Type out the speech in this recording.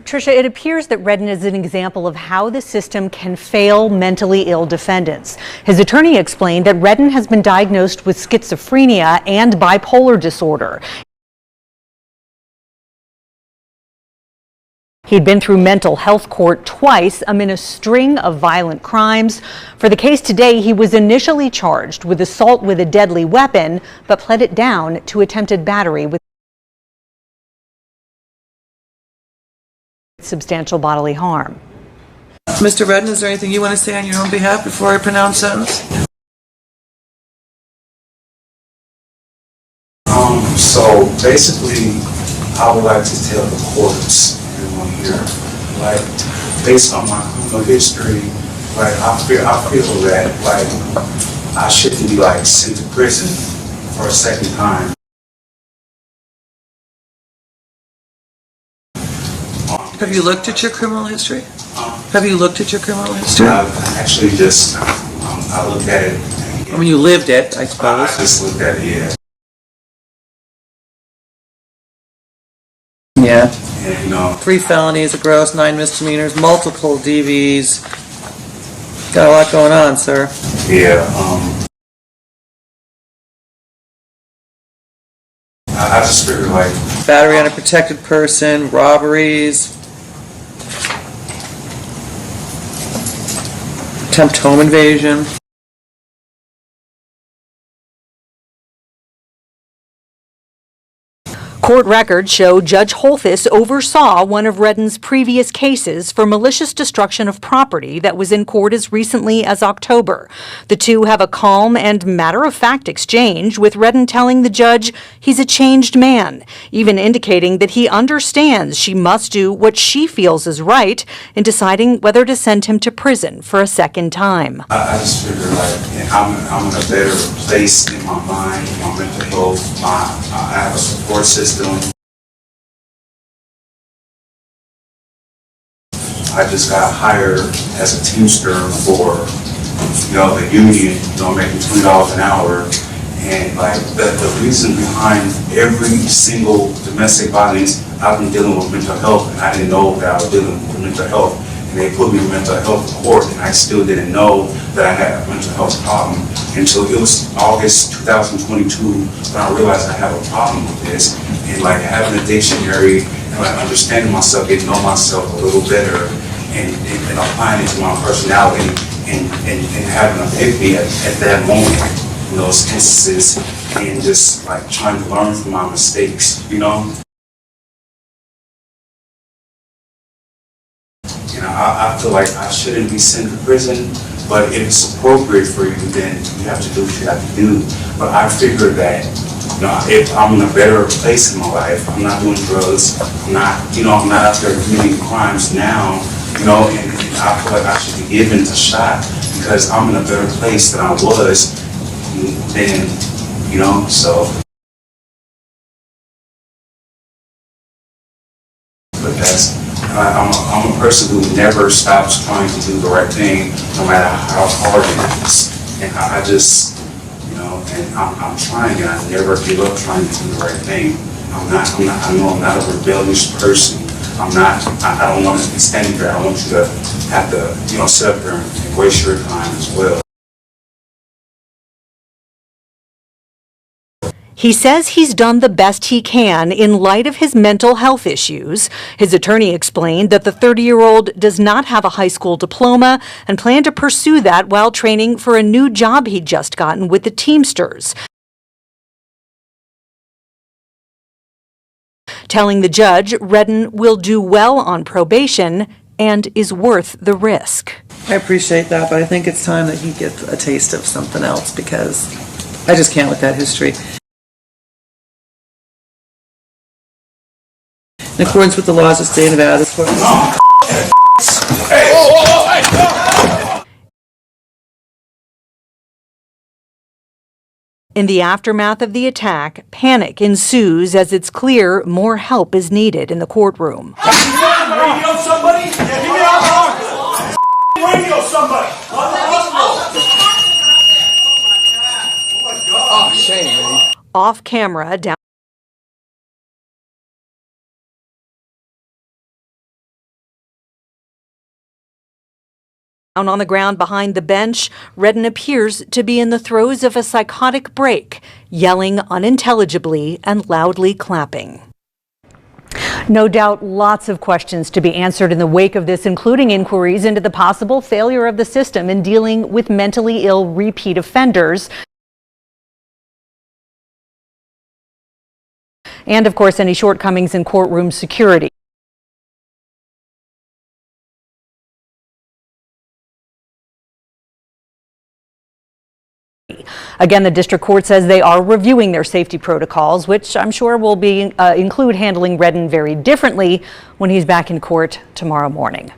Tricia, it appears that Redden is an example of how the system can fail mentally ill defendants. His attorney explained that Redden has been diagnosed with schizophrenia and bipolar disorder. He'd been through mental health court twice amid a string of violent crimes. For the case today, he was initially charged with assault with a deadly weapon, but pled it down to attempted battery with substantial bodily harm. Mr. Redden, is there anything you want to say on your own behalf before I pronounce sentence? So basically, I would like to tell the courts, everyone here, like, based on my criminal history, like, I feel that, like, I shouldn't be, like, sent to prison for a second time. Have you looked at your criminal history? Have you looked at your criminal history? I've actually just, I looked at it. I mean, you lived it, I suppose. I just looked at it, yeah. Yeah. And, you know, 3 felonies, a gross, 9 misdemeanors, multiple DVs. Got a lot going on, sir. yeah, I just figured, like, Battery on a protected person, robberies, attempt home invasion. Court records show Judge Holthus oversaw one of Redden's previous cases for malicious destruction of property that was in court as recently as October. The two have a calm and matter-of-fact exchange, with Redden telling the judge he's a changed man, even indicating that he understands she must do what she feels is right in deciding whether to send him to prison for a second time. I just figured, like, I'm in a better place in my mind, my mental health, I have a support system. I just got hired as a teamster for, you know, the union, you know, making $20 an hour. And like the reason behind every single domestic violence, I've been dealing with mental health, and I didn't know that I was dealing with mental health. And they put me in mental health court, and I still didn't know that I had a mental health problem until it was August 2022 when I realized I have a problem with this. And like having a dictionary and like understanding myself, getting to know myself a little better, and applying it to my personality, and having an epiphany at that moment in those instances, and just like trying to learn from my mistakes, you know? You know, I feel like I shouldn't be sent to prison, but if it's appropriate for you, then you have to do what you have to do. But I figured that, you know, if I'm in a better place in my life, I'm not doing drugs, I'm not out there committing crimes now, you know, and I feel like I should be given a shot because I'm in a better place than I was then, you know, so. But that's, I'm a person who never stops trying to do the right thing, no matter how hard it is. And I just, you know, and I'm trying, and I never give up trying to do the right thing. I know I'm not a rebellious person. I don't want to be standing there. I want you to have to, you know, sit up there and waste your time as well. He says he's done the best he can in light of his mental health issues. His attorney explained that the 30-year-old does not have a high school diploma and planned to pursue that while training for a new job he'd just gotten with the Teamsters. Telling the judge Redden will do well on probation and is worth the risk. I appreciate that, but I think it's time that he gets a taste of something else because I just can't with that history. In accordance with the laws of the state of Nevada, this court In the aftermath of the attack, panic ensues as it's clear more help is needed in the courtroom. Radio somebody? Yeah, give me a radio somebody. Oh my God. Oh, shame. Off camera, down Down on the ground behind the bench, Redden appears to be in the throes of a psychotic break, yelling unintelligibly and loudly clapping. No doubt lots of questions to be answered in the wake of this, including inquiries into the possible failure of the system in dealing with mentally ill repeat offenders. And, of course, any shortcomings in courtroom security. Again, the district court says they are reviewing their safety protocols, which I'm sure will include handling Redden very differently when he's back in court tomorrow morning.